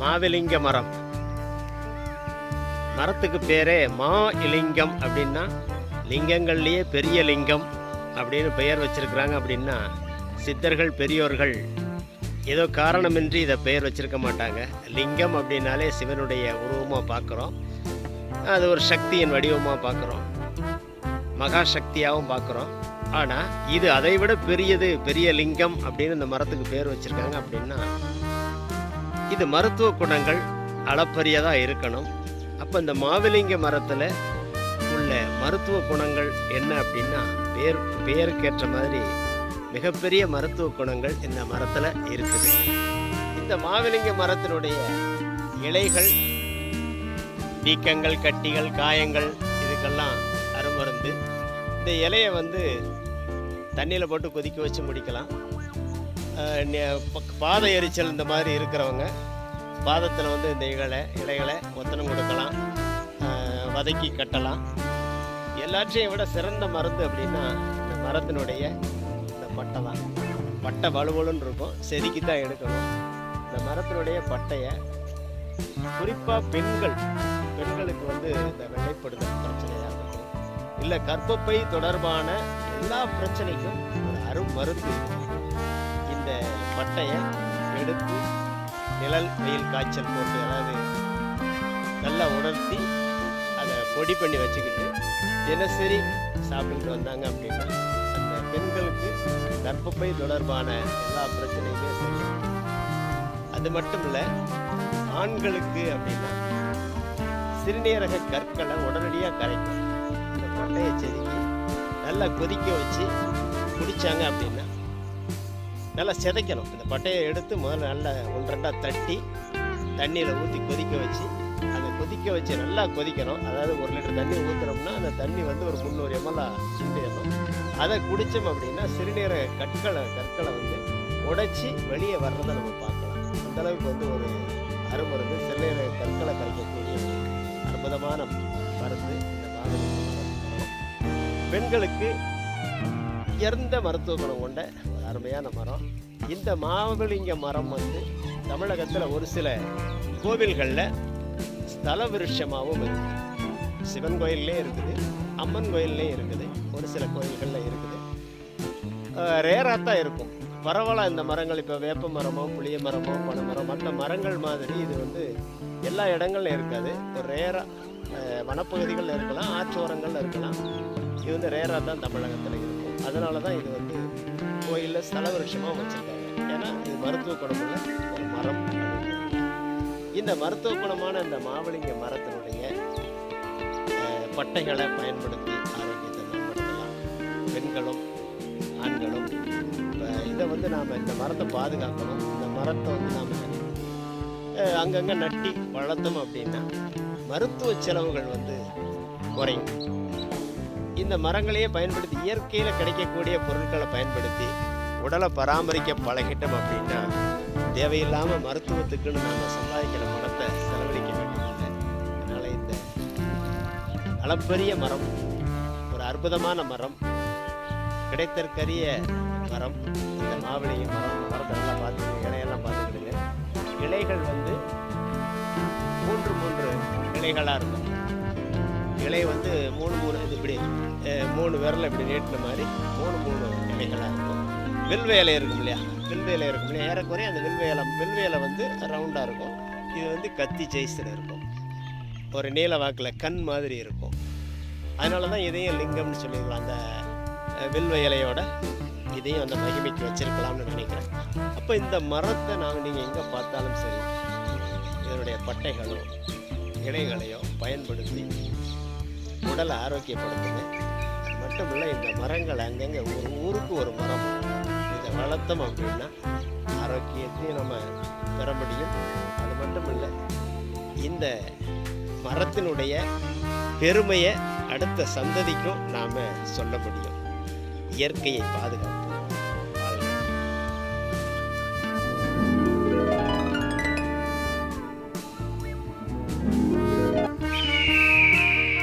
மாவிலிங்க மரம். மரத்துக்கு பேரே மா இலிங்கம் அப்படின்னா லிங்கங்கள்லேயே பெரிய லிங்கம் அப்படின்னு பெயர் வச்சிருக்கிறாங்க. அப்படின்னா சித்தர்கள் பெரியோர்கள் ஏதோ காரணமின்றி இதை பெயர் வச்சிருக்க மாட்டாங்க. லிங்கம் அப்படின்னாலே சிவனுடைய உருவமாக பார்க்குறோம், அது ஒரு சக்தியின் வடிவமாக பார்க்குறோம், மகா சக்தியாகவும் பார்க்குறோம். ஆனால் இது அதை விட பெரியது, பெரிய லிங்கம் அப்படின்னு இந்த மரத்துக்கு பேர் வச்சுருக்காங்க. அப்படின்னா இது மருத்துவ குணங்கள் அளப்பரியதாக இருக்கணும். அப்போ இந்த மாவிலிங்க மரத்தில் உள்ள மருத்துவ குணங்கள் என்ன அப்படின்னா பெயருக்கேற்ற மாதிரி மிகப்பெரிய மருத்துவ குணங்கள் இந்த மரத்தில் இருக்குது. இந்த மாவிலிங்க மரத்தினுடைய இலைகள் வீக்கங்கள், கட்டிகள், காயங்கள் இதுக்கெல்லாம் அருமருந்து. இந்த இலையை தண்ணியில் போட்டு கொதிக்க வச்சு முடிக்கலாம். பாத எரிச்சல் இந்த மாதிரி இருக்கிறவங்க பாதத்தில் இந்த இலைகளை ஒத்தனம் கொடுக்கலாம், வதக்கி கட்டலாம். எல்லாற்றையும் விட சிறந்த மருந்து அப்படின்னா இந்த மரத்தினுடைய இந்த பட்டை தான். பட்டை வலுவலுன்னு இருக்கும், செதுக்கி தான் எடுக்கணும். இந்த மரத்தினுடைய பட்டையை குறிப்பாக பெண்களுக்கு இந்த வெள்ளைப்படுதல் பிரச்சனையாக இருக்கும், இல்லை கர்ப்பப்பை தொடர்பான எல்லா பிரச்சனைக்கும் ஒரு அருமருந்து. இந்த பட்டையை எடுத்து நிழல் வெயில் காய்ச்சல் போட்டு, அதாவது நல்லா உணர்த்தி அதை பொடி பண்ணி வச்சுக்கிட்டு தினசரி சாப்பிட்டு வந்தாங்க அப்படின்னா அந்த பெண்களுக்கு கர்ப்பப்பை தொடர்பான எல்லா பிரச்சனையுமே சரி. அது மட்டும் இல்லை, ஆண்களுக்கு அப்படின்னா சிறுநீரக கற்களை உடனடியாக கரைக்கும். இந்த பட்டையை செதுக்கி நல்லா கொதிக்க வச்சு குடித்தாங்க அப்படின்னா நல்லா சிதைக்கணும். இந்த பட்டையை எடுத்து முதல்ல நல்லா ஒன்றரெண்டாக தட்டி தண்ணியில் ஊற்றி கொதிக்க வச்சு, அதை கொதிக்க வச்சு நல்லா கொதிக்கணும். அதாவது 1 லிட்டர் தண்ணி ஊற்றுனோம்னா அந்த தண்ணி ஒரு 300 ml சுண்டிடணும். அதை குடித்தோம் அப்படின்னா சிறுநீரக கற்களை உடைச்சி வெளியே வர்றதை நம்ம பார்க்கலாம். அந்தளவுக்கு ஒரு அருமருந்து, சிறுநீரக கற்களை கரைக்கக்கூடிய அற்புதமான மருந்து இந்த மாவிலிங்க மரம். பெண்களுக்கு உயர்ந்த மருத்துவ குணம் கொண்ட ஒரு அருமையான மரம். இந்த மாவிலிங்க மரம் தமிழகத்தில் ஒரு சில கோவில்களில் ஸ்தல விருட்சமாகவும் இருக்குது. சிவன் கோயிலே இருக்குது, அம்மன் கோயிலே இருக்குது, ஒரு சில கோயில்களில் இருக்குது. ரேராக தான் இருக்கும். பரவலாக இந்த மரங்கள் இப்போ வேப்ப மரமோ, புளிய மரமோ, பனை மரம், மற்ற மரங்கள் மாதிரி இது எல்லா இடங்கள்லையும் இருக்காது. ஒரு ரேராக வனப்பகுதிகளில் இருக்கலாம், ஆற்றோரங்களில் இருக்கலாம். இது ரேராக தான் தமிழகத்தில் இருக்கும். அதனால தான் இது கோயிலில் ஸ்தல விருட்சமாக வச்சுருக்காங்க. ஏன்னா இது மருத்துவ குணமுள்ள ஒரு மரம். இந்த மருத்துவ குணமான இந்த மாவிலிங்க மரத்தினுடைய பட்டைகளை பயன்படுத்தி ஆரோக்கியத்தை மேம்படுத்தலாம். பெண்களும் ஆண்களும் இதை நாம் இந்த மரத்தை பாதுகாக்கணும். இந்த மரத்தை நாம் அங்கங்கே நட்டி வளர்த்தோம் அப்படின்னா மருத்துவ செலவுகள் குறையும். இந்த மரங்களையே பயன்படுத்தி இயற்கையில் கிடைக்கக்கூடிய பொருட்களை பயன்படுத்தி உடலை பராமரிக்க பழகிட்டோம் அப்படின்னா தேவையில்லாமல் மருத்துவத்துக்குன்னு நாம் சம்பாதிக்கிற பணத்தை செலவழிக்க வேண்டியதில்லை. அதனால் இந்த அளப்பரிய மரம் ஒரு அற்புதமான மரம், கிடைத்தற்கரிய மரம். இந்த மாவிலிங்க மரம், மரத்தை நல்லா பார்த்துக்கிடுங்க, இலையெல்லாம் பார்த்துக்கிடுங்க. இலைகள் 3 இலைகளாக இருக்கும். இலை 3 இது இப்படி 3 விரல் இப்படி நீட்டின மாதிரி 3 இலைகளாக இருக்கும். வில்வ இலை இருக்கும் இல்லையா, வில்வ இலை இருக்கும் இல்லையா, ஏறக்குறைய அந்த வில்வ இலை ரவுண்டாக இருக்கும். இது கத்தி சைஸில் இருக்கும், ஒரு நீல வாக்கில் கண் மாதிரி இருக்கும். அதனால தான் இதையும் லிங்கம்னு சொல்லியிருக்கலாம். அந்த வில்வ இலையோட இதையும் அந்த மகிமைக்கு வச்சிருக்கலாம்னு நினைக்கிறேன். அப்போ இந்த மரத்தை நீங்கள் எங்கே பார்த்தாலும் சரி, இதனுடைய பட்டைகளோ இலைகளையோ பயன்படுத்தி உடலை ஆரோக்கியப்படுத்துங்க. அது மட்டும் இல்லை, இந்த மரங்கள் அங்கங்கே ஒரு ஊருக்கு ஒரு மரம் இதை வளர்த்தோம் அப்படின்னா ஆரோக்கியத்தையும் நம்ம பெற முடியும். அது மட்டும் இல்லை, இந்த மரத்தினுடைய பெருமையை அடுத்த சந்ததிக்கும் நாம் சொல்ல முடியும். இயற்கையை பாதுகாப்பு.